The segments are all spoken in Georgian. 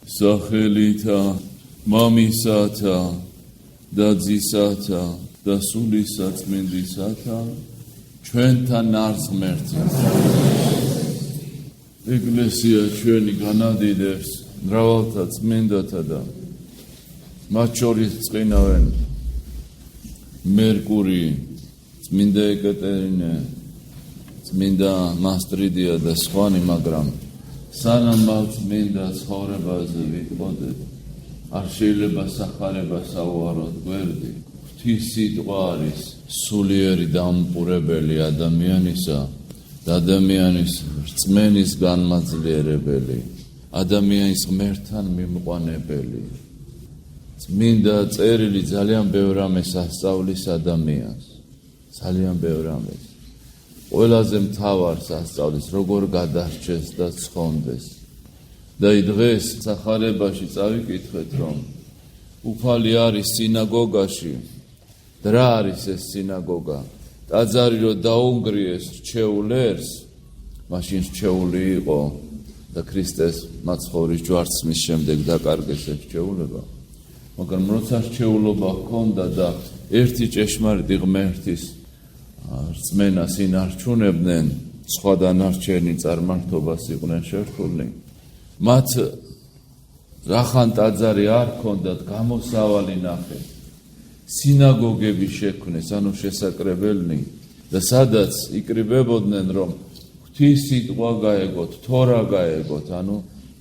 სახელითა მამისათა და ძისათა და სულისაწმინდისათა ჩვენთან არს ღმერთი. ეკლესია ჩვენი განადიდებს მრავალთა წმინდათა და მათ შორის წყინავენ მერკური, წმინდა ეკატერინე, წმინდა მასტრიდია და სხვანი, მაგრამ სანამ მათ წმინდა ცხოვრებაზე ვიტყოდეთ, არ შეიძლება სახარება საუაროთ გვერდი. ღვთის სიტყვა არის სულიერი დამპურებელი ადამიანისა და ადამიანის რწმენის განმაძლიერებელი, ადამიანის ღმერთთან მიმყვანებელი. წმინდა წერილი ძალიან ბევრ რამეს ასწავლის ადამიანს, ძალიან ბევრ რამეს. ყველაზე მთავარს ასწავლის, როგორ გადარჩეს და ცხონდეს. და დღეს სახარებაში წავიკითხეთ, რომ უფალი არის სინაგოგაში. და რა არის ეს სინაგოგა? ტაძარი რო დაუნგრიეს რჩეულერს, მაშინ რჩეული იყო და ქრისტეს მაცხოვრის ჯვარცმის შემდეგ დაკარგეს ეს რჩეულება. მაგრამ როცა რჩეულობა ჰქონდა და ერთი ჭეშმარიტი ღმერთის რწმენას ინარჩუნებდნენ, სხვა დანარჩენი წარმართობას იყვნენ შერტული. მათ რახან ტაძარი არ ჰქონდათ, გამოსავალი ნახეს. სინაგოგები შექმნეს, ანუ შესაკრებელნი, და სადაც იკრიბებოდნენ, რომ ღვთის სიტყვა გაეგოთ, თორა გაეგოთ, ანუ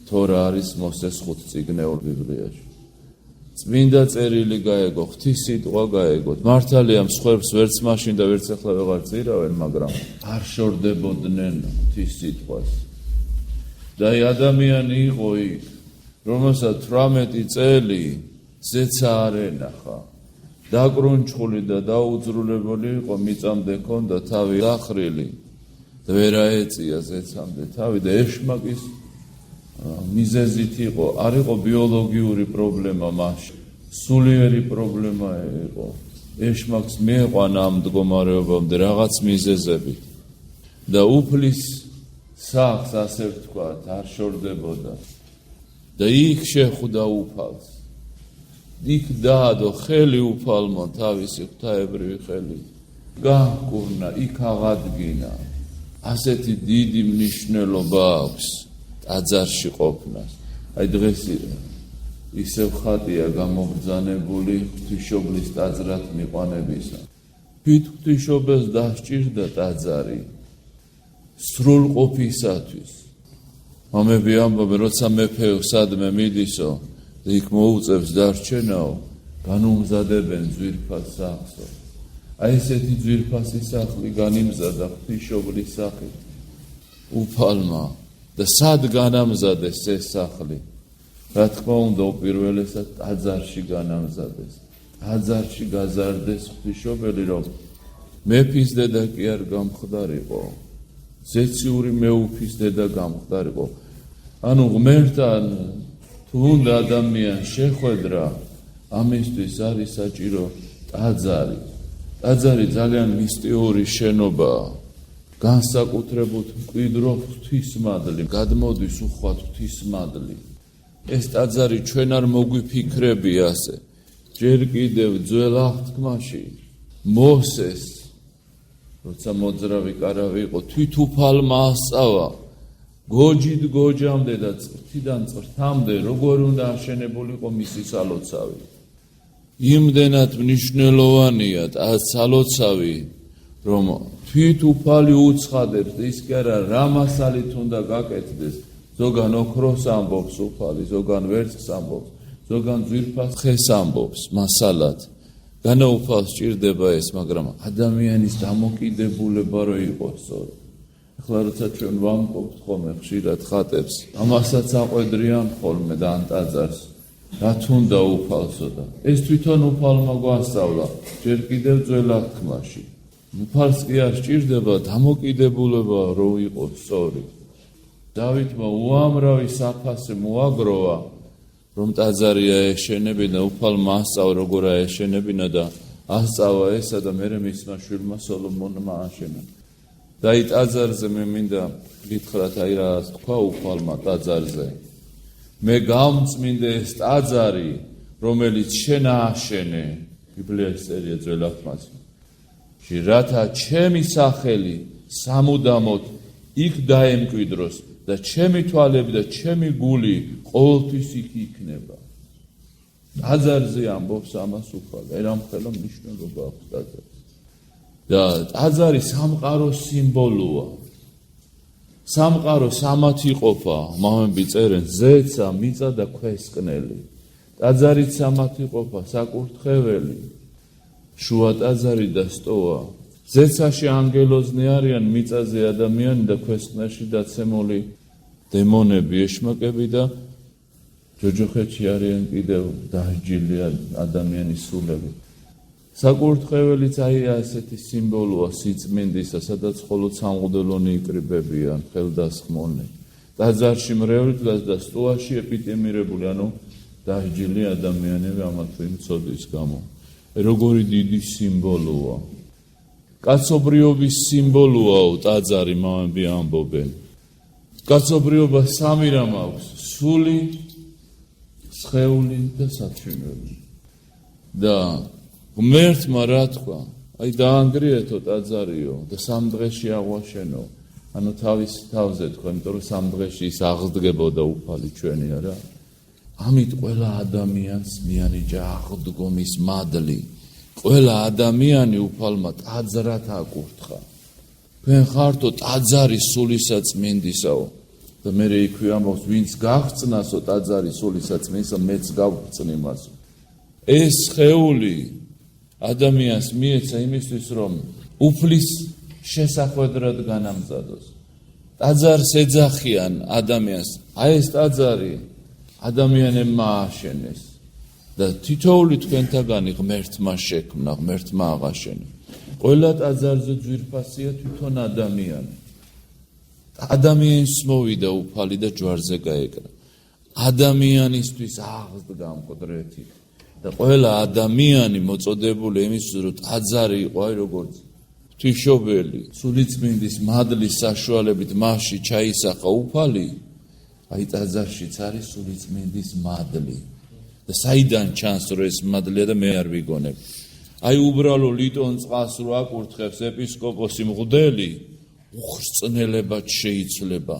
თორა არის მოსეს 5 წიგნეულ ბიბლიაში. წმინდა წერილი გაეგო, ღვთის სიტყვა გაეგოთ. მართალია მსხვერპლს ვერც მაშინ და ვერც ახლა ვეღარ წირავენ, მაგრამ არ შორდებოდნენ ღვთის სიტყვას. და ადამიანი იყო იქ, რომელსაც 18 წელი ზეცა არ ენახა. დაკრუნჩხული და დაუძრულებული იყო, მიწამდე ჰქონდა თავი დახრილი და ვერ აეწია ზეცამდე თავი და ეშმაკის მიზეზით იყო, არ იყო ბიოლოგიური პრობლემა მასში, სულიერი პრობლემა იყო. ეშმაკს მიეყვანა ამ მდგომარეობამდე რაღაც მიზეზებით და უფლის სახლს, ასე ვთქვათ, არ შორდებოდა და იქ შეხვდა უფალს. იქ დაადო ხელი უფალმა, თავისი ღვთაებრივი ხელი გაჰკურნა, იქ აღადგინა. ასეთი დიდი მნიშვნელობა აქვს ტაძარში ყოფნას. აი დღეს ისევ ხატია გამოგზანებული ღვთისმშობლის ტაძრად მიყვანებისა. თვით ღვთისმშობელს დასჭირდა ტაძარი სრულყოფისათვის. მამები ამბობენ, როცა მეფე სადმე მიდისო, იქ მოუწევს დარჩენაო, განუმზადებენ ძვირფას სახლსო. აი ესეთი ძვირფასი სახლი განიმზადა ღვთისმშობლის სახით უფალმა. და სად განამზადეს ეს სახლი? რა თქმა უნდა, უპირველესად ტაძარში განამზადეს. ტაძარში გაზარდეს ღვთისმშობელი, რომ მეფის დედა კი არ გამხდარიყო, ზეციური მეუფის დედა გამხდარიყო. ანუ ღმერთთან თუ უნდა ადამიანს შეხვედრა, ამისთვის არის საჭირო ტაძარი. ტაძარი ძალიან მისტიური შენობაა. განსაკუთრებულად მკვიდრო ღვთისმადლი, გადმოდის უხვად ღვთისმადლი. ეს ტაძარი ჩვენ არ მოგვიფიქრები ასე. ჯერ კიდევ ძველ აღთქმაში მოსეს, როცა მოძრავი კარავი იყო, თვით უფალმა ასწავა, გოჯით გოჯამდე და წრთიდან წრთამდე, როგორ უნდა აშენებულიყო მისი სალოცავი. იმდენად მნიშვნელოვანია სალოცავი, რომ თვით უფალი უცხადებს, ის კი არა რა მასალით უნდა გაკეთდეს. ზოგან ოქროს ამბობს უფალი, ზოგან ვერცხს ამბობს, ზოგან ძვირფას ხეს ამბობს მასალად. განა უფალს სჭირდება ეს, მაგრამ ადამიანის დამოკიდებულება რო იყოს სწორი. ახლა როცა ჩვენ ვამბობთ ხოლმე ხშირად ხატებს, ამასაც აყვედრიან ხოლმე და ან ტაძარს. რა თუნდა უფალსო და ეს თვითონ უფალმა გვასწავლა, ჯერ კიდევ ძველ აღთქმაში. უფალს კი არ სჭირდება დამოკიდებულება რო იყოს სწორი. დავითმა უამრავი საფასე მოაგროვა, რომ ტაძარი აეშენებინა, უფალმა ასწავლა როგორ აეშენებინა და ასწავა ესა და მერე მისმა შვილმა სოლომონმა აშენა. და აი ტაძარზე მე მინდა გითხრათ, აი რა თქვა უფალმა ტაძარზე. მე გამწმინდე ეს ტაძარი, რომელიც შენ ააშენე, ბიბლიის წერია ძველ აღთქმაში, რათა ჩემი სახელი სამუდამოდ იქ დაემკვიდროს და ჩემი თვალები და ჩემი გული ყოველთვის იქ იქნება. ტაძარზე ამბობს ამას უფალი, ერამხელა მნიშვნელობა აქვს ტაძარს. და ტაძარი სამყაროს სიმბოლოა. სამყარო სამად იყოფა, მამები წერენ, ზეცა, მიწა და ქვესკნელი. ტაძარით სამად იყოფა, საკურთხეველი, შუა ტაძარი და სტოა. ზეცაში ანგელოზნი არიან, მიწაზე ადამიანი და ქვესკნაში დაცემული დემონები, ეშმაკები და ჯოჯოხეთში არიან კიდევ დაჯილი ადამიანის სულები. საკურთხეველიც აი ასეთი სიმბოლოა სიწმინდისა, სადაც მხოლოდ სამღვდელონი იკრიბებიან, ხელდასხმონი. ტაძარში მრევლად და სტოაში ეპიდემირებული, ანუ დაჯილი ადამიანები ამათვე მწოდის გამო. როგორი დიდი სიმბოლოა. კაცობრიობის სიმბოლოაო ტაძარი, მამები ამბობენ. კაცობრიობა სამი რამ აქვს: სული, სხეული და საჩვენებელი. და ღმერთმა რა თქვა? აი დაანგრიეთო ტაძარიო და სამ დღეში აღვაშენო. ანუ თავის თავზე თქვა, იმიტომ რომ სამ დღეში ის აღდგებოდა უფალი ჩვენი არა. ამით ყველა ადამიანს მიანიჭა აღდგომის მადლი. ყველა ადამიანი უფალმა ტაძრად აკურთხა. თქვენ ხართო ტაძარი სულისაწმინდისაო. და მე იქვე ამბობს, ვინც გაღწნასო ტაძარი სულისაწმინდისა, მეც გავწნი მასო. ეს სხეული ადამიანს მიეცა იმისთვის, რომ უფლის შესახვედრად განამზადოს. ტაძარს ეძახიან ადამიანს, აი ეს ტაძარი ადამიანებმა ააშენეს და თითოეული თქვენთაგანი ღმერთმა შექმნა, ღმერთმა აღაშენა. ყველა ტაძარზე ძვირფასია თვითონ ადამიანი. ადამიანს მოვიდა უფალი და ჯვარზე გაეკრა. ადამიანისთვის აღდგა მკვდრეთით. და ყველა ადამიანი მოწოდებული იმისთვის, რომ ტაძარი იყო აი როგორც ღვთისმშობელი, სულიწმინდის მადლის საშუალებით მასში ჩაისახა უფალი, აი ტაძარშიც არის სულიწმინდის მადლი. და საიდან ჩანს, რომ ეს მადლია და მე არ ვიგონებ. აი უბრალო ლიტონ წყალს რო აკურთხებს ეპისკოპოსი მღვდელი, უხრწნელებად შეიძლება.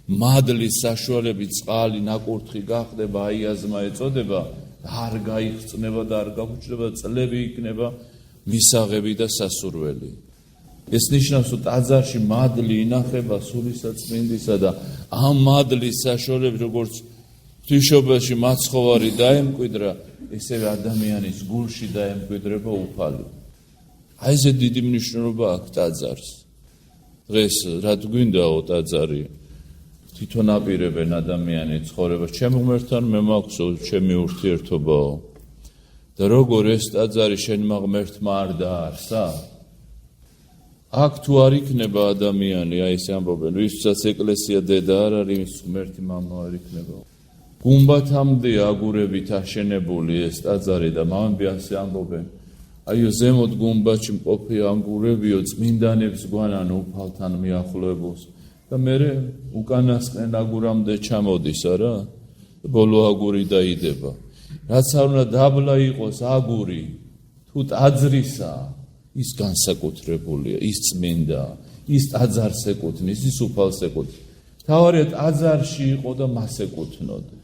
მადლის საშუალებით წყალი ნაკურთხი გახდება, აიაზმა ეწოდება, არ გაიხსნება და არ გაგუჩნდება, წლები იქნება მისაღები და სასურველი. ეს ნიშნავს, რომ ტაძარში მადლი ინახება სულისაწმინდისა და ამ მადლის საშუალებით, როგორც ღვთისმშობელში მაცხოვარი დაემკვიდრა, ესევე ადამიანის გულში დაემკვიდრება უფალი. აი ესე დიდი მნიშვნელობა აქვს ტაძარს. დღეს რა გვინდაო ტაძარი? თვითონ აპირებენ ადამიანი ცხოვრებას. ჩემ ღმერთთან მე მაქვსო ჩემი ურთიერთობაო. და როგორ ეს ტაძარი შენმა ღმერთმა არ დაარსა? აქ თუ არ იქნება ადამიანი, აი ეს ამბობენ, ვისაც ეკლესია დედა არ არის, ის ღმერთი მამა არ იქნება. გუმბათამდე აგურებით აშენებული ეს ტაძარი და მამები ასე ამბობენ. აიო ზემოთ გუმბათში მყოფი აგურებიო წმინდანებს გვანან უფალთან მიახლოებოს. და მე უკანასკენ აგურამდე ჩამოდის არა? ბოლო აგური დაიდება. რაც არ უნდა დაბლა იყოს აგური, თუ ტაძრისა, ის განსაკუთრებულია, ის წმინდა, ის ტაძარს ეკუთვნის, ის უფალს ეკუთვნის. თავარია ტაძარში იყო და მას ეკუთვნოდა.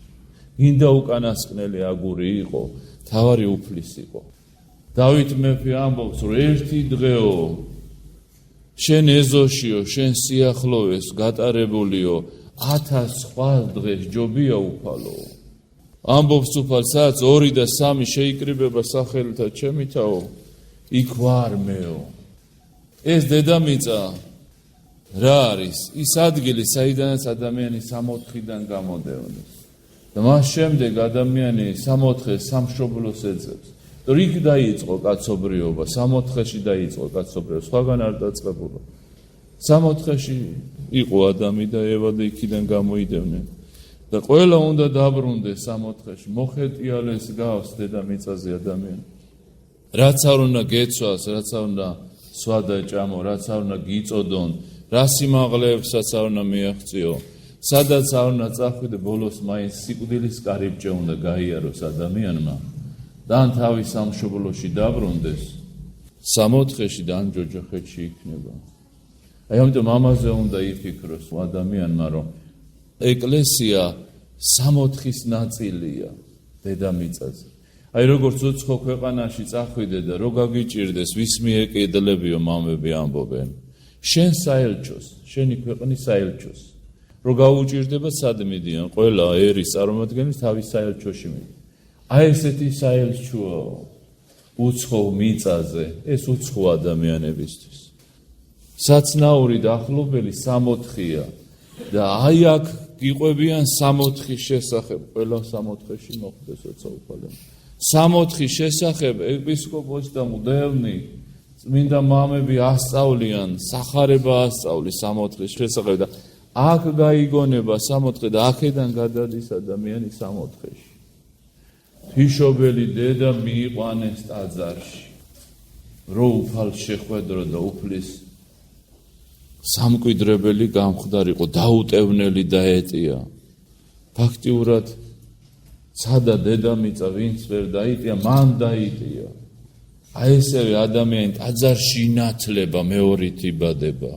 გინდა უკანასკნელი აგური იყო, თავარი უფლის იყო. დავით მეფე ამბობს, რომ ერთი დღეო შენ ეზოშიო, შენ სიახლოვეს გატარებულიო 1000 სხვა დღეს ჯობია უფალო. ამბობს უფალ, სადაც 2 და 3 შეიკრიბება სახელთა ჩემითაო, იქ ვარ მეო. ეს დედამიწა რა არის? ის ადგილი, საიდანაც ადამიანი 64-დან გამოდევნეს. და მას შემდეგ ადამიანი 64-ს სამშობლოს ეძებს. და იქ დაიწყო კაცობრიობა, 64-ში დაიწყო კაცობრიობა, სხვაგან არ დაწყებულა. 64-ში იყო ადამი და ევა და იქიდან გამოიდევნენ. და ყველა უნდა დაბრუნდეს 64-ში, მოხეტიალეს გავს დედამიწაზე ადამიანი. რაც არ უნდა გეცვას, რაც არ უნდა სვადა ჭამო, რაც არ უნდა გიწოდონ, რა სიმაღლეებსაც არ უნდა მიაღწიო, სადაც არ უნდა წახვიდე, ბოლოს მაინც სიკვდილის კარიბჭე უნდა გაიაროს ადამიანმა. დან თავის სამშობლოში დაბრუნდეს, 64-ში დან ჯოჯოხეთში იქნება. აი ამიტომ ამაზე უნდა იფიქროს ადამიანმა, რომ ეკლესია 64-ის ნაწილია დედამიწაზე. აი როგორც უცხო ქვეყანაში წახვიდე და რო გაგიჭირდეს, ვის მიეკედლებიო მამები ამბობენ. შენ საელჩოს, შენი ქვეყნის საელჩოს. რო გაუჭირდება, სად მიდიან? ყველა ერის წარმომადგენელი თავის საელჩოში მიდიან. აი ესეთი საელჩოა უცხო მიწაზე, ეს უცხო ადამიანებისთვის. საცნაური დაახლოებით 64-ია და აი აქ იყვებიან 64-ის შესახებ, ყველა 64-ში მოხდეს როცა უფალენ. 64-ის შესახებ ეპისკოპოსი და მღვდელნი, წმინდა მამები ასწავლიან, სახარება ასწავლის 64-ის შესახებ და აქ გაიგონება 64 და აქედან გადადის ადამიანი 64-ში. თვიშობელი დედა მიიყვანეს ტაძარში, რო უფალს შეხვედრო და უფლის სამკვიდრებელი გამხდარიყო, დაუტევნელი დაეტია. ფაქტიურად ცადა დედამიწა, ვინც ვერ დაიტია, მან დაიტია. აი ესევე ადამიანი ტაძარში ინათლება, მეორით იბადება.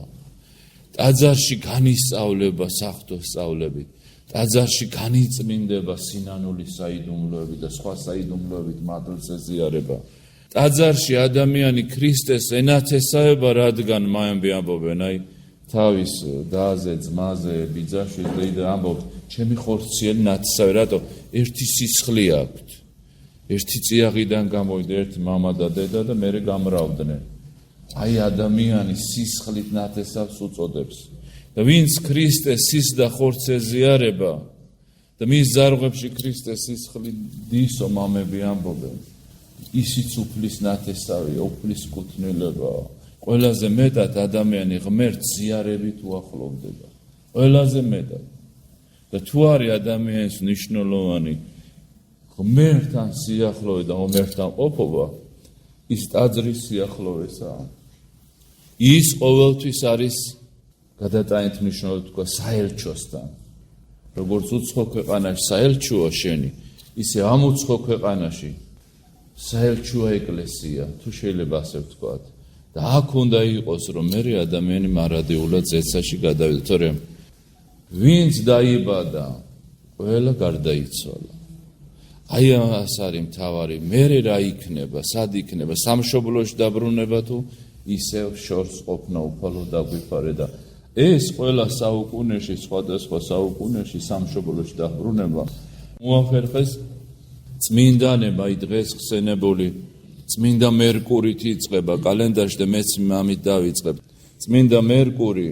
ტაძარში განისწავლება საღვთო სწავლებით. ტაძარში განიწმინდება სინანული საიდუმლოებით და სხვა საიდუმლოებით მადლს ეზიარება. ტაძარში ადამიანი ქრისტეს ენათესავება, რადგან მაემბი ამბობენ, აი თავის დაზე, ძმაზე, ბიძაშვილზე და ამბობს, ჩემი ხორციელი ნათესავე, რატო? ერთი სისხლი აქვთ. ერთი წიაღიდან გამოვიდა ერთი მამა და დედა და მერე გამრავდნენ. აი ადამიანი სისხლით ნათესავს უწოდებს. და ვინც ქრისტეს სის და ხორცს ეზიარება და მის ზარღვებში ქრისტეს სისხლი დისო მამები ამბობენ, ისიც უფლის ნათესავია, უფლის კუთვნილებაა. ყველაზე მეტად ადამიანი ღმერთს ზიარებით უახლოვდება. ყველაზე მეტად. და თუ არის ადამიანის მნიშვნელოვანი ღმერთთან სიახლოვე და ღმერთთან ყოფობა, ის ტაძრის სიახლოვესაა. ის ყოველთვის არის გადატანით მნიშვნელობით თქვა საელჩოსთან. როგორც უცხო ქვეყანაში საელჩოა შენი, ისე ამ უცხო ქვეყანაში საელჩოა ეკლესია, თუ შეიძლება ასე ვთქვათ. და აქ უნდა იყოს, რომ მე ადამიანი მარადეულად ზეცაში გადავიდა, თორემ ვინც დაიბადა, ყველა გარდაიცვალა. აი ამას არის მთავარი, მე რა იქნება, სად იქნება, სამშობლოში დაბრუნება თუ ისევ შორს ყოფნა უფალო დაგვიფარე და ეს ყველა საუკუნეში, სხვადასხვა საუკუნეში სამშობლოში დაბრუნება მოახერხეს წმინდანება, აი დღეს ხსენებული წმინდა მერკურით იწყება კალენდარში და მეც მამით დავიწყებ. წმინდა მერკური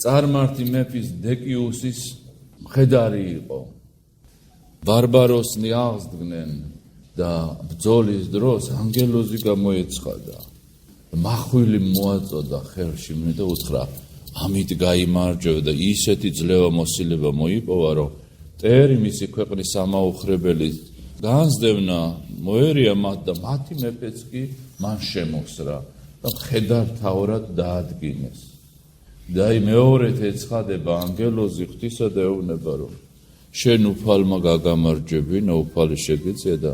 წარმართი მეფის დეკიუსის მხედარი იყო. ბარბაროსნი აღსდგნენ და ბრძოლის დროს ანგელოზი გამოეცხადა. მახვილი მოაწოდა ხელში და უთხრა, ამით გაიმარჯვება და ისეთი ძლევა მოსილება მოიპოვა, რომ მტერი მისი ქვეყნის სამაუხრებელი განსდევნა მოერია მათ და მათი მეფეც კი მან შემოსრა და მხედართაურად დაადგინეს. და აი მეორედ ეცხადება ანგელოზი ღვთისა და ეუბნება, რომ შენ უფალმა გაგამარჯვებინა, უფალი შეგეწია და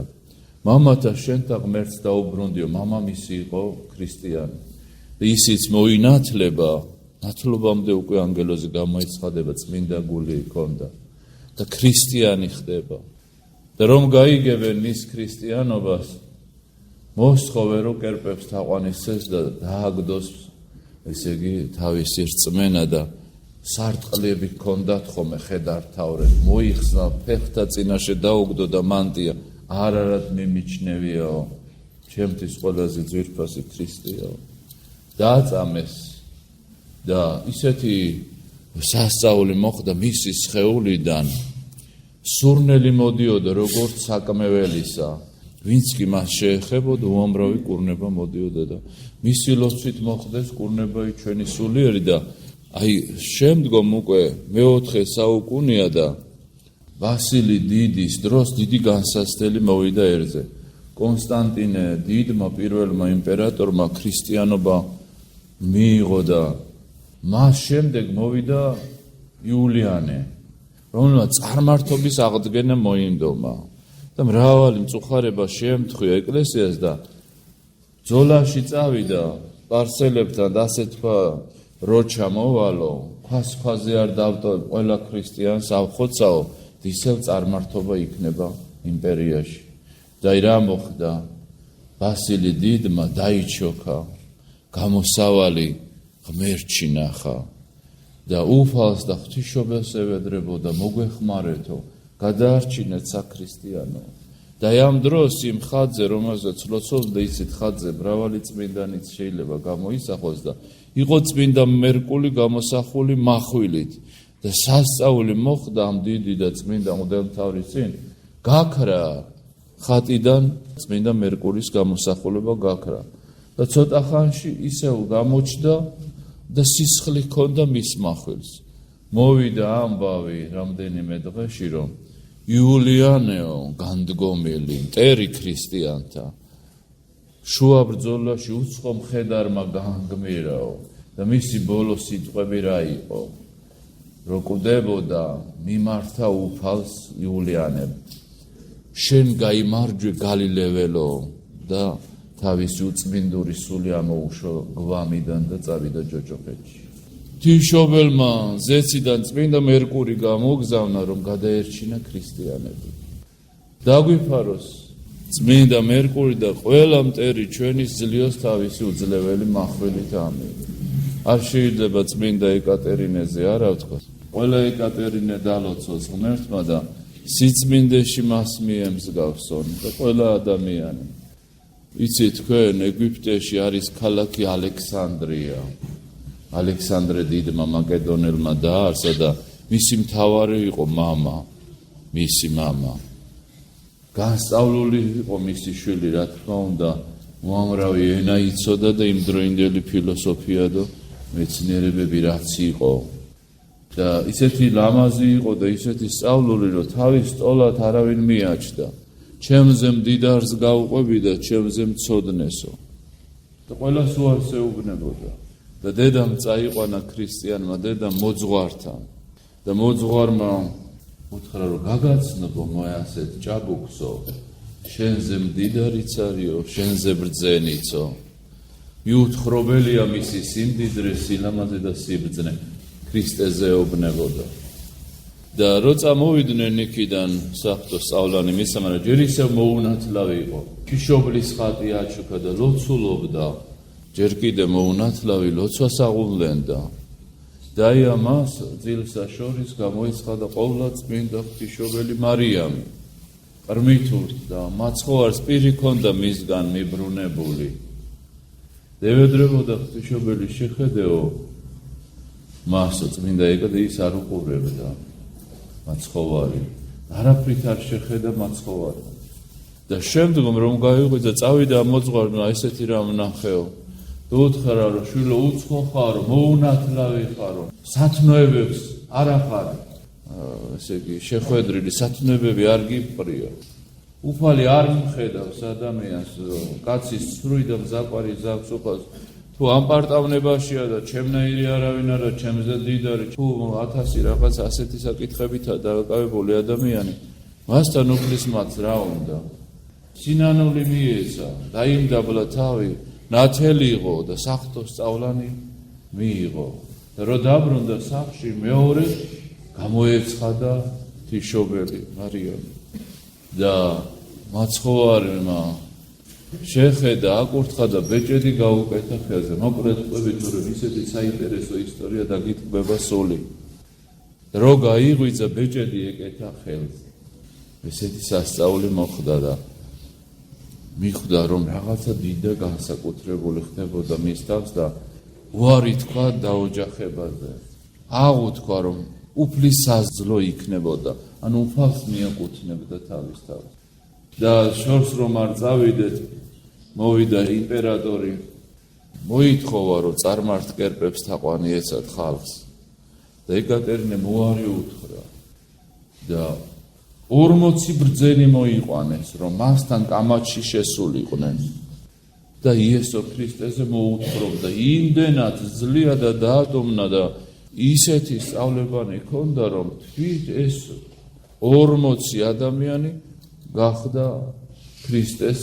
მამათა შენთა ღმერთს დაუბრუნდიო, მამამისი იყო ქრისტიანი. და ისიც მოინათლება, ნათლობამდე უკვე ანგელოზი გამოიცხადება, წმინდა გული ჰქონდა და ქრისტიანი ხდება. და რომ გაიგებენ მის ქრისტიანობას, მოსთხოვე რომ კერპებს თაყვანისცეს და დააგდოს, ესე იგი თავისი რწმენა და სარტყლები ჰქონდათ ხოლმე ხედართავრეთ, მოიხსნა ფეხთა წინაშე დაუგდო და მანდია, არარად მიმიჩნევიაო, ჩემთვის ყველაზე ძვირფასი ქრისტეაო. დააწამეს და ისეთი სასწაული მოხდა მისი სხეულიდან, სურნელი მოდიოდა როგორც საკმეველისა, ვინც კი მას შეეხებოდა, უამრავი კურნება მოდიოდა და მისი ლოცვით მოხდეს კურნებայի ჩვენი სულიერი და აი შემდგომ უკვე მეოთხე საუკუნეა და ვასილი დიდის დროს დიდი განსაცდელი მოვიდა ერზე. კონსტანტინე დიდმა პირველმა იმპერატორმა ქრისტიანობა მიიღო და მას შემდეგ მოვიდა იულიანე. რომელმაც წარმართობის აღდგენა მოინდომა და მრავალი მწუხარება შეემთხვია ეკლესიას და ბრძოლაში წავიდა სპარსელებთან და ასე თქვა როჩა მოვალო ქვაზე არ დავტოვებ ყველა ქრისტიანს ავხოცაო ისევ წარმართობა იქნება იმპერიაში და რა მოხდა ბასილი დიდმა დაიჩოქა გამოსავალი ღმერთში ნახა და უფალს და ღვთისმშობელს ევედრებოდა მოგვეხმარეთო გადაარჩინეთ საქრისტიანო და ამ დროს იმ ხატზე რომელზეც ლოცულობდა ისეთ ხატზე მრავალი წმინდანიც შეიძლება გამოისახოს და იყო წმინდა მერკული გამოსახული מחვილით და სასწაული მოხდა ამ დიდი და წმინდა მღვდელმთავრის წინ გაქრა ხატიდან წმინდა მერკულის გამოსახულება გაქრა და ცოტა ხანში ისევ გამოჩნდა და სისხლი ჰქონდა მის מחვილს მოვიდა ამბავი რამდენიმე დღეში რომ იულიანეო განდგომილი მტერი ქრისტიანთა შუა ბრძოლაში უცხო მხედარმა გაანგმირაო და მისი ბოლო სიტყვები რა იყო რო კვდებოდა მიმართა უფალს იულიანემ შენ გაიმარჯვე გალილეველო და თავისი უწმინდური სული ამოუშვა გვამიდან და წავიდა ჯოჯოხეთში ღვთისმშობელმა ზეციდან წმინდა მერკური გამოგზავნა რომ გადაერჩინა ქრისტიანები დაგვიფაროს წმინდა მერკური და ყველა მტერი ჩვენის ძლიოს თავისი უძლეველი מחვილით ამინ არ შეიძლება წმინდა ეკატერინეზე არა ვთქვას ყველა ეკატერინე დალოცოს ღმერთმა და სიწმინდეში მას მიემსგავსონ და ყველა ადამიანი იცით თქვენ ეგვიპტეში არის ქალაქი ალექსანდრია ალექსანდრე დიდმა მაკედონელმა დაარსა და მისი მთავარი იყო მისი მამა განსწავლული იყო მისი შვილი რა თქმა უნდა უამრავი ენა იცოდა და იმდროინდელი ფილოსოფია და მეცნიერებები რაც იყო და ისეთი ლამაზი იყო და ისეთი სწავლული რომ თავის სტოლად არავინ მიაჩნდა ჩემზე მდიდარს გაუყვები და ჩემზე მცოდნესო და ყველას უარს ეუბნებოდა და დედამ წაიყვანა ქრისტიანმა დედამ მოძღვართან და მოძღვარმა უთხრა რომ გაგაცნობო მოასეთ ჭაბუქსო შენზე მდიდარიც არისო შენზე ბრძენიცო მიუთხრობელია მისი სიმდიდრე სილამაზე და სიბრძნე ქრისტეზე ეუბნებოდა და როცა მოვიდნენ იქიდან საფრთხო სწავლანი მისამარა ჯერ ისევ მოუნათლავი იყო ქიშობლის ხატი აჩუქა და ლოცულობდა ჯერ კიდე მოუნათლავი ლოცვას აღუნლენდა და ამას ძილსა შორის გამოიცხადა ყოვლა წმინდა ღვთისმშობელი მარიამი ყრმით და მაცხოვარს პირი ჰქონდა მისგან მიბრუნებული დევედრებოდა ღვთისმშობელი შეხედეო მასო წმინდა ეკადე ის არ უყურებდა მაცხოვარი არაფრით არ შეხედა მაცხოვარი და შემდგომ რომ გაიღვიძა წავიდა მოძღვარმა ესეთი რამ ნახეო და უთხრა რომ შვილო უცხო ხარო მოუნათლავი ხარო სათნოებებს არ ახარ ესე იგი შეხვედრილი სათნოებები არ გიპყრიო უფალი არ მხედავს ადამიანს კაცის ცრუი და მზაყვარი ზავს უფალს თუ ამ პარტავნებაშია და ჩემნაირი არავინ არა ჩემზე დიდარი თუ 1000 რაღაც ასეთი საკითხებითა დაკავებული ადამიანი მასთან უფლის მათ რა უნდა სინანული მიეცა დაიმდაბლა თავი ნათელიღო და საღვთო სწავლანი მიიღო და რო დაბრუნდა სახლში მეორე გამოეცხადა ღვთისმშობელი მარიამი და მაცხოვარმა შეხედა აკურთხა და ბეჭედი გაუკეთა ხელზე მოკლედ ყვებით რომ ისეთი საინტერესო ისტორია დაგიტყვება სული რო გაიღვიძა ბეჭედი ეკეთა ხელზე ესეთი სასწაული მოხდა და მიხვდა რომ რაღაცა დიდ და განსაკუთრებული ხდებოდა მის თავს და უარი თქვა დაოჯახებაზე აღუთქვა რომ უფლის საზძლო იქნებოდა ანუ უფალს მიაკუთვნებდა თავის თავს და შორს რომ არ წავიდეთ მოვიდა იმპერატორი მოითხოვა რომ წარმართ კერპებს თაყვანიეცათ ხალხს და ეკატერინე მოარი უთხრა და 40 ბრძენი მოიყვანეს რომ მასთან კამათში შესულიყვნენ და იესო ქრისტეზე მოუთხრობდა იმდენად ძლია და დაადომნა და ისეთი სწავლებანი ჰქონდა, რომ თვით ეს 40 ადამიანი გახდა ქრისტეს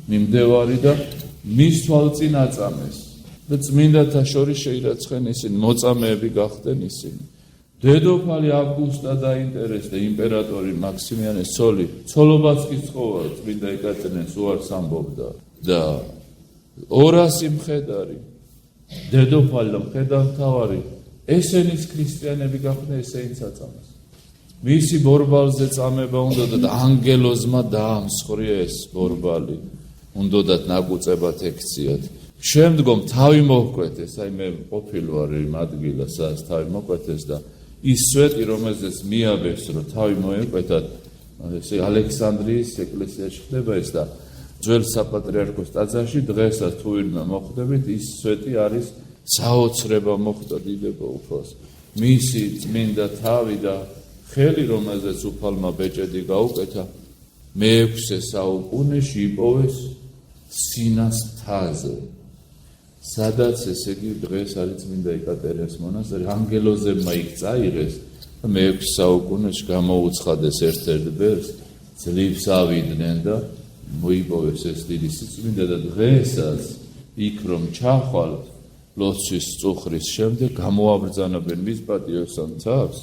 მიმდევარი და მის თვალწინ აწამეს. და წმინდათა შორის შეირაცხენ ისინი, მოწამეები გახდნენ ისინი. დედოფალი ავგუსტა დაინტერესდა იმპერატორი მაქსიმიანეს ცოლი, ცოლობაც კი ცხოვა, წმინდა ეკატერინეს უარს ამბობდა და 200 მხედარი, დედოფალი და მხედართმთავარი, ესენის ქრისტიანები გახდნენ, ესენიც აწამეს. მისი ბორბალზე წამება უნდათ და ანგელოზმა დაამსხვრია ეს ბორბალი, უნდათ ნაკუწებად ექციათ. შემდგომ თავი მოჰკვეთეს, აი მე ყოფილ ვარ იმ ადგილას, სადაც თავი მოკვეთეს და ის სვეტი, რომელზეც მიაბეს, რომ თავი მოეკვეთათ, ეს ალექსანდრიის ეკლესიაში ხდება ეს და ძველ საპატრიარქოს ტაძარში დღესაც თუ ვინმე მოხვდებით, ის სვეტი არის საოცრება მოხვდა დიდება უფალს. მისი წმინდა თავი და ხელი, რომელზეც უფალმა ბეჭედი გაუკეთა, მე-6 საუკუნეში იპოვეს სინას მთაზე. სადაც ესე იგი დღეს არის წმინდა ეკატერინეს მონასტერი, ანგელოზებმა იქ წაიღეს და მე-6 საუკუნეში გამოუცხადეს ერთ-ერთ ბერს, ძლივს ავიდნენ და მოიპოვეს ეს დიდი სიწმინდე და დღესაც იქ რომ ჩახვალთ ლოცვის წუხრის შემდეგ გამოაბრძანებენ მის პატიოსან თავს,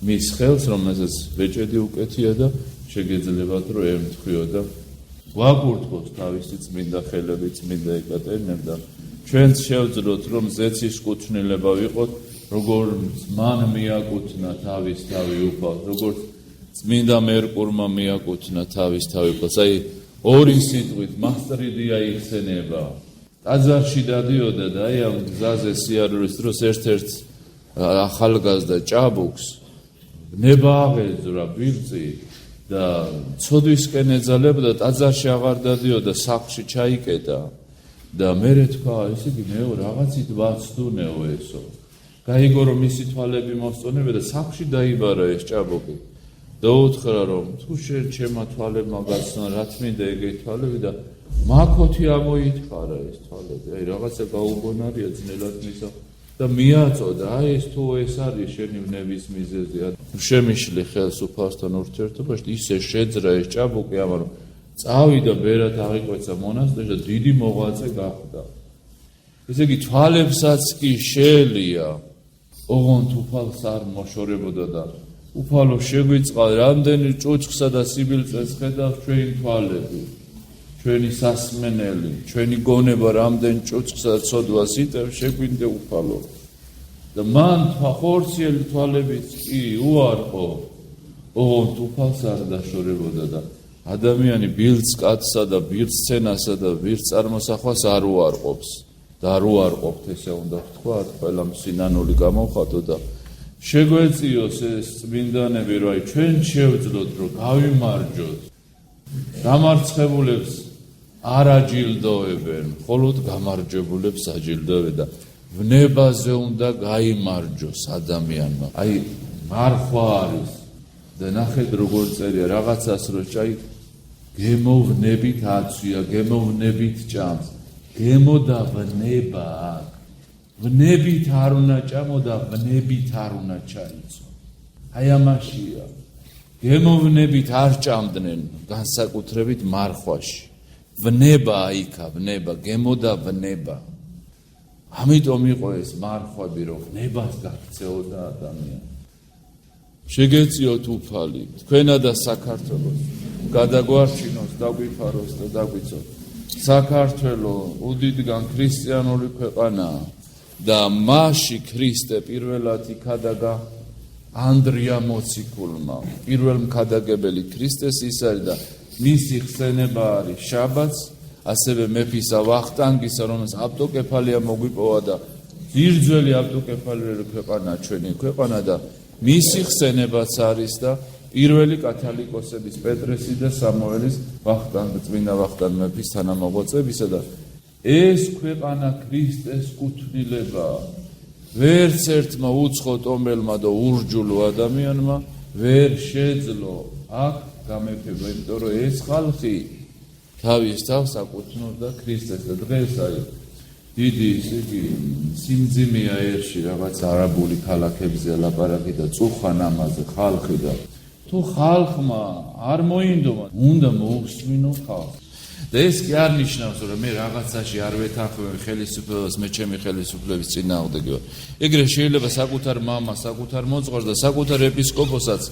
მის ხელს, რომელზეც ბეჭედი უკეთია და შეგეძლებათ რომ ემთხვიო და ვაკურთხოთ თავისი წმინდა ხელები წმინდა ეკატერინემ და ჩვენც შევძლოთ რომ ზეცის კუთვნილება ვიყოთ, როგორ მან მიაკუთვნა თავის თავი უფალს, როგორც წმინდა მერკურმა მიაკუთვნა თავის თავი უფალს. აი ორი სიტყვით მასტრიდია იხსენება. ტაძარში დადიოდა და აი ამ გზაზე სიარულის დროს ერთ-ერთ ახალგაზრდა ჭაბუკს ნება აღეძვრა ბილწი და ცოდვისკენ ეძალებოდა, ტაძარში აღარ დადიოდა, სახლში ჩაიკეტა. და მერე თქვა, ესე იგი ნეო რაღაცით ვაცდუნეო ესო. გაიგო რომ მისი თვალები მოსწონებდა და სახლში დაიბარა ეს ჭაბუკი. და უთხრა რომ თუ შენ ჩემმა თვალებმა გაცნო რა თმინდა ეგეთი თვალები და მაქოთი ამოითხარა ეს თვალები. აი რაღაცა გაუგონარია ძნელად მისა და მიაწოდა, აი ეს თუ ეს არის შენი ვნების მიზეზი. შემიშლი ხელს უფალსთან ურთიერთობაში, ისე შეძრა ეს ჭაბუკი ამან წავიდა ბერად აღიკვეცა მონასტერში და დიდი მოღვაწე გახდა. ესე იგი თვალებსაც კი შეელია, ოღონდ უფალს არ მოშორებოდა და უფალო შეგვიწყალ რამდენი ჭუჭხსა და სიბილწეს ხედავს ჩვენი თვალები, ჩვენი სასმენელი, ჩვენი გონება რამდენი ჭუჭხსა და ცოდვას იტევს, შეგვინდე უფალო. და მან ხორციელი თვალებიც კი უარყო, ოღონდ უფალს არ დაშორებოდა და ადამიანი ბილწ კაცსა და ბილწ სცენასა და ბილწ წარმოსახვას არ უარყოფს და არ უარყოფთ, ესე უნდა ვთქვათ, ყველა სინანული გამოვხატო და შეგვეციოს ეს წმინდანები, რომ აი ჩვენ შევძლოთ, რომ გავიმარჯოთ. გამარცხებულებს არ აჯილდოებენ, მხოლოდ გამარჯვებულებს აჯილდოებენ და ვნებაზე უნდა გაიმარჯოს ადამიანმა. აი მარხვა არის და ნახეთ როგორ წერია რაღაცას რო ჩაი გემოვნებით აცვია, გემოვნებით ჭამს. გემოდა ვნება აქ. ვნებით არ უნდა ჭამო და ვნებით არ უნდა ჩაიცო. აი ამაშია. გემოვნებით არ ჭამდნენ განსაკუთრებით მარხვაში. ვნება აიქა, ვნება, გემოდა ვნება. ამიტომ იყო ეს მარხვები, რომ ვნებას გაქცეოდა ადამიანი. შეგეციოთ უფალი, თქვენა და საქართველოს, გადაგვარჩინოს, დაგვიფაროს და დაგვიცოთ. საქართველო უდიდგან ქრისტიანული ქვეყანაა და მასში ქრისტე პირველად იქადაგა ანდრია მოციქულმა. პირველ მქადაგებელი ქრისტეს ის არის და მისი ხსენება არის შაბათს, ასევე მეფისა ვახტანგისა, რომელსაც ავტოკეფალია მოგვიპოვა და ძირძველი ავტოკეფალური ქვეყანა ჩვენი ქვეყანა და მისი ხსენებაც არის და პირველი კათალიკოსების პეტრესი და სამუელის წმინდა ვახტანგ მეფის თანამოღვაწეებისა და ეს ქვეყანა ქრისტეს კუთვნილებაა. ვერც ერთმა უცხო ტომბელმა და ურჯულო ადამიანმა ვერ შეძლო აქ გამეფება, იმიტომ რომ ეს ხალხი თავის თავს აკუთვნოდა ქრისტეს და დღეს აი დიდი ისე კი სიმძიმეა ერში რაღაც არაბული ქალაქებზე ლაპარაკი და წუხან ამაზე ხალხი და თუ ხალხმა არ მოინდომა უნდა მოусმინო ხალხს და ეს კი არ ნიშნავს რომ მე რაღაცაში არ ვეთანხმები ხელისუფლებას მე ჩემი ხელისუფლების წინააღმდეგ ვარ ეგრე შეიძლება საკუთარ მამას საკუთარ მოძღვარს და საკუთარ ეპისკოპოსსაც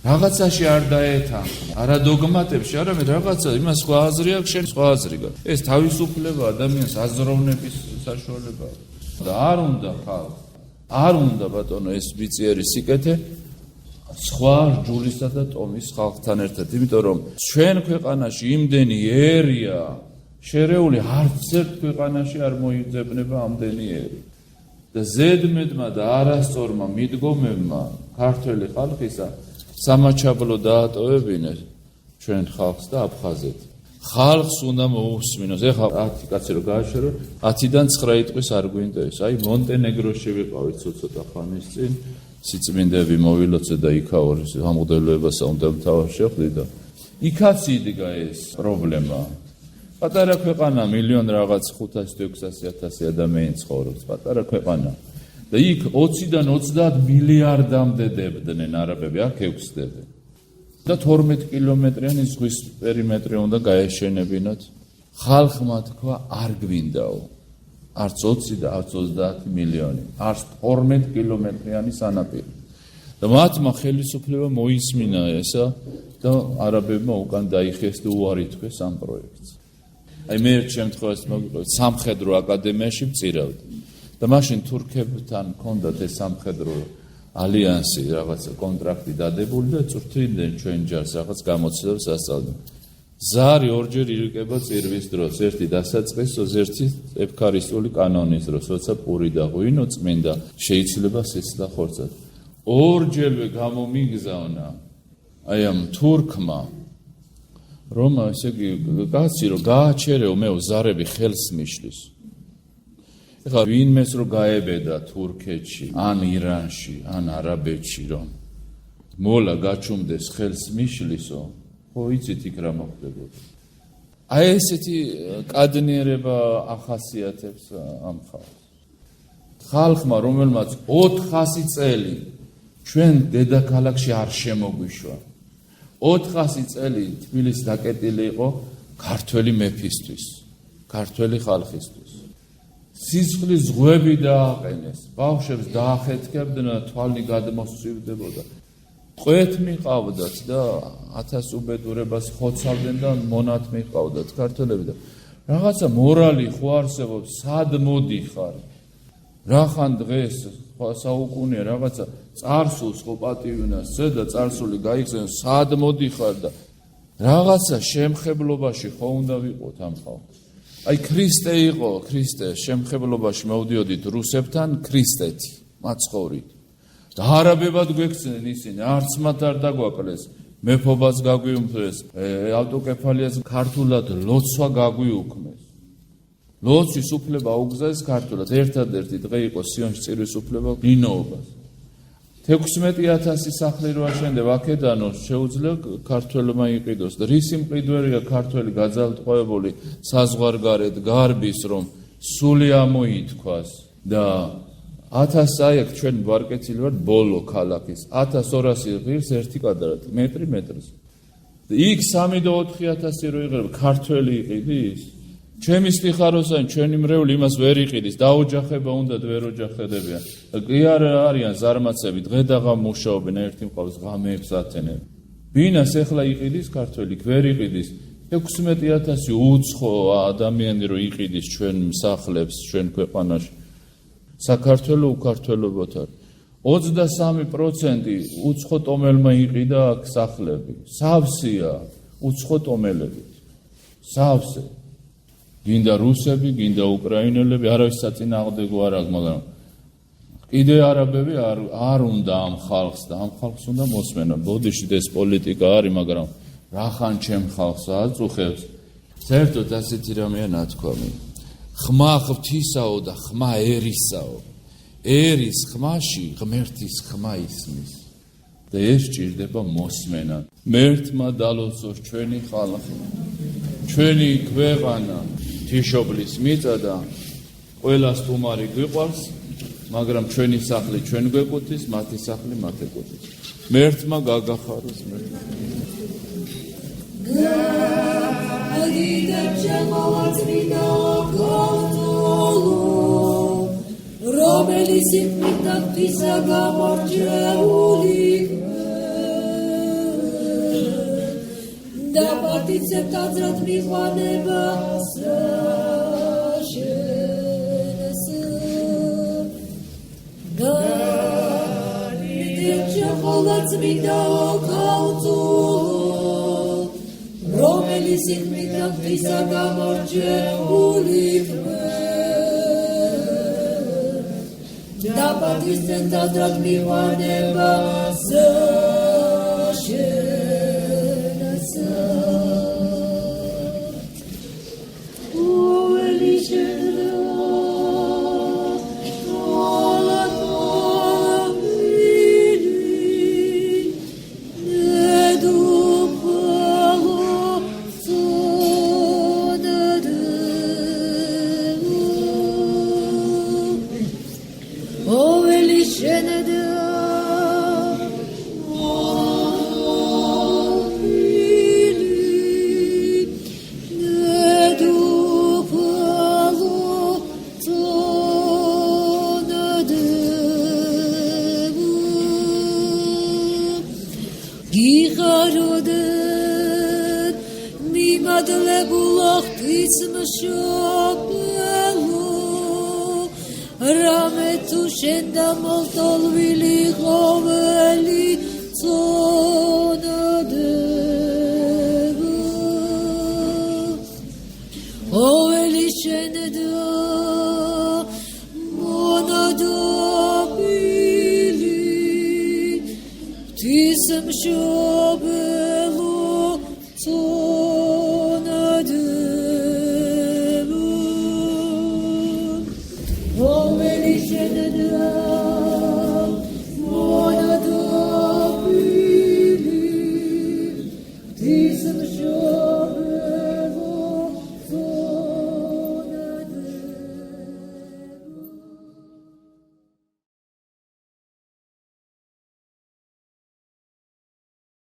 რაღაცაში არ დაეთანხმა არა დოგმატებში არამედ რაღაცა იმას სხვა აზრი აქვს შენ სხვა აზრი გაქვს ეს თავისუფლება ადამიანს აზროვნების საშუალებაა და არ უნდა ხალხ არ უნდა ბატონო ეს ვიწიერი სიკეთე სხვა ჯულისა და ტომის ხალხთან ერთად იმიტომ რომ ჩვენ ქვეყანაში იმდენი ერია შერეული არც ერთ ქვეყანაში არ მოიძებნება ამდენი ერი და ზედმეტმა და არასწორმა მიდგომებმა ქართველი ხალხისა სამაჩაბლო დაატოვებინეს ჩვენ ხალხს და აფხაზეთ ხალხს უნდა მოусმინოს ეხლა 10 კაცი რო გააშერო 10-დან 9 იტყვის არ გვინდოდეს აი მონტენეგროში ვიყავით ცოტა ხანის წინ სიწმინდეები მოვილოცე და იქაური ამღდელოებასა უნდა მთავარ შეხვდი და იქაც იდგა ეს პრობლემა პატარა ქვეყანა მილიონ რაღაც 500-600,000 ადამიანი ცხოვრობს პატარა ქვეყანა და იქ 20-დან 30 მილიარდამდე დებდნენ არაბები აქ 6-დებენ და 12 კილომეტრიანი ზღვის პერიმეტრი უნდა გაეშენებინათ ხალხმა თქვა არ გვინდაო არც 20 და არც 30 მილიონი არც 12 კილომეტრიანი სანაპირო და მათმა ხელისუფლება მოისმინა ესა და არაბებმა უკან დაიხიეს და უარი თქვეს ამ პროექტს აი მე ერთ შემთხვევაში მოგიყვეთ სამხედრო აკადემიაში ვწირავდი და მაშინ თურქებთან ჰქონდათ ეს სამხედრო ალიანსი რაღაცა კონტრაქტი დადებული და წვრთნიდნენ ჩვენ ჯარს რაღაც გამოცდილებას ასწავლდნენ ზარი ორჯერ ირეკება წირვის დროს ერთი დასაწყისოს ერთი ეფქარისტული კანონის დროს როცა პური და ღვინო წმინდა შეიძლება სისხლა ხორცად ორჯერვე გამომიგზავნა აი ამ თურქმა რომ ესე იგი კაცი რომ გააჩერეო მე ზარები ხელს მიშლის ეხლა ვინმეს რო გაებედა თურქეთში ან ირანში ან არაბეთში რომ მოლა გაჩუმდეს ხელს მიშლისო ხო იცით იქ რა მოხდებოდა აი ესეთი კადნიერება ახასიათებს ამ ხალხმა რომელმაც 400 წელი ჩვენ დედაქალაქში არ შემოგვიშვა 400 წელი თბილისი დაკეტილი იყო ქართველი მეფისთვის ქართველი ხალხისთვის სისხლის ზღვები დააყენეს ბავშვებს დაახეთქებდნენ და თვალი გადმოსწივდებოდა ყვეთ მიყავდათ და 1000 უბედურებას ხოცავდნენ და მონათ მიყავდათ ქართველები და რაღაცა მორალი ხო არსებობს სად მოდიხარ რახან დღეს საუკუნეა რაღაცა წარსულს ხო პატივინას ზედა წარსული გაიხსენ სად მოდიხარ და რაღაცა შემხებლობაში ხო უნდა ვიყოთ ამ ხალხს აი ქრისტე იყო ქრისტე შემხებლობაში მოვდიოდით რუსებთან ქრისტეთი მაცხოვრით და არაბებად გვექცნენ ისინი არც მათ არ დაგვაკლეს მეფობას გაგვიუმფრეს ავტოკეფალიას ქართულად ლოცვა გაგვიუქმეს ლოცვის უფლება აუგზავნეს ქართულად ერთადერთი დღე იყო სიონში წირვის უფლება ნინოობას 16,000 სახლი რო აშენდა აქედანო შეუძლია ქართველმა იყიდოს და რისი მყიდვერია ქართველი გაძალტყვევებული საზღვარგარეთ გარბის რომ სული ამოითქვას და 1000 აი აქ ჩვენ ვარკეცილი ვართ ბოლო ქალაქის 1200 ღირს ერთი კვადრატი მეტრს და იქ 3 და 4000 რო იღება ქართველი იყიდის ჩემი სტიხაროსანი ჩვენი მრევლი იმას ვერ იყიდის დაოჯახება უნდათ ვერ ოჯახდებიან კი არ არიან ზარმაცები დღე და ღამ მუშაობენ ერთი მყავს ღამეებს ათენენ ბინას ეხლა იყიდის ქართველი ვერ იყიდის 16,000 უცხო ადამიანი რო იყიდის ჩვენ სახლებს ჩვენ ქვეყანაში საქართველო უკართელობოთ არ 23% უცხო ტომელმა იყიდა აქ სახლები სავსეა უცხო ტომელები სავსე გინდა რუსები გინდა უკრაინელები არავის საწინააღმდეგო არ აქვს მაგრამ კიდე არაბები არ უნდა ამ ხალხს და ამ ხალხს უნდა მოსმენა ბოდიში ეს პოლიტიკა არის მაგრამ რახან ჩემ ხალხს აწუხებს საერთოდ ასეთი რამეა ნათქვამი ხმა ღვთისაო და ხმა ერისაო ერის ხმაში ღმერთის ხმა ისმის და ეს ჭირდება მოსმენა მერთმა დალოცოს ჩვენი ხალხი ჩვენი ქვეყანა თიშობლის მიწა და ყველას სტუმარი გვიყვარს, მაგრამ ჩვენი სახლი ჩვენ გვეკუთვნის, მათი სახლი მათ ეკუთვნის. მერთმა გაგახაროს რომელიც იქნა თვისა გამორჩეული და პატიცებ ტაძრად მიყვანებას შენს გადიდეჭახოლაც მინდა ქალწულ რომელიც იქნა თვისა გამორჩეული და პატიცებ ტაძრად მიყვანებას შენს გიხაროდეთ მიმადლებულა ღვთის მშობელო რამე თუ შენ დამოლტოლვილი ყოველი წონადება ყოველი შენედა მონადობილი ღვთის მშობელო წონადება ყოველი შენედა